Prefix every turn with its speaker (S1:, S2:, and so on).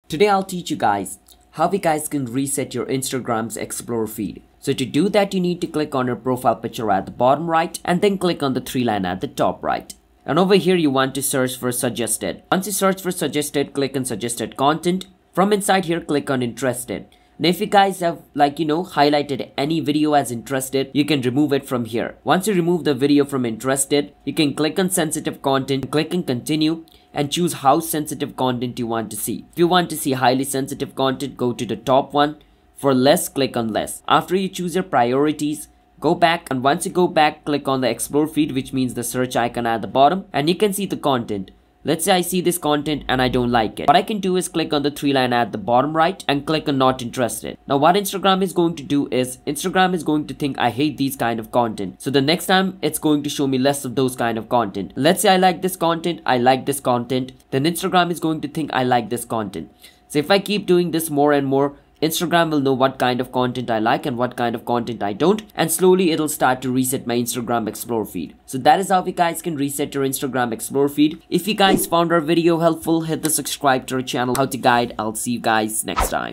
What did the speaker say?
S1: Today I'll teach you guys how you guys can reset your Instagram's Explore feed. So to do that, you need to click on your profile picture at the bottom right and then click on the 3 line at the top right. And over here you want to search for suggested. Once you search for suggested, click on suggested content. From inside here, click on interested. Now if you guys have highlighted any video as interested, you can remove it from here. Once you remove the video from interested, you can click on sensitive content, click on continue and choose how sensitive content you want to see. If you want to see highly sensitive content, go to the top one. For less, click on less. After you choose your priorities, go back, and once you go back, click on the explore feed, which means the search icon at the bottom, and you can see the content. Let's say I see this content and I don't like it. What I can do is click on the 3 line at the bottom right and click on not interested. Now what Instagram is going to do is, Instagram is going to think I hate these kind of content. So the next time it's going to show me less of those kind of content. Let's say I like this content, I like this content. Then Instagram is going to think I like this content. So if I keep doing this more and more, Instagram will know what kind of content I like and what kind of content I don't, and slowly it'll start to reset my Instagram Explore feed. So that is how you guys can reset your Instagram Explore feed. If you guys found our video helpful, hit the subscribe to our channel, How to Guide. I'll see you guys next time.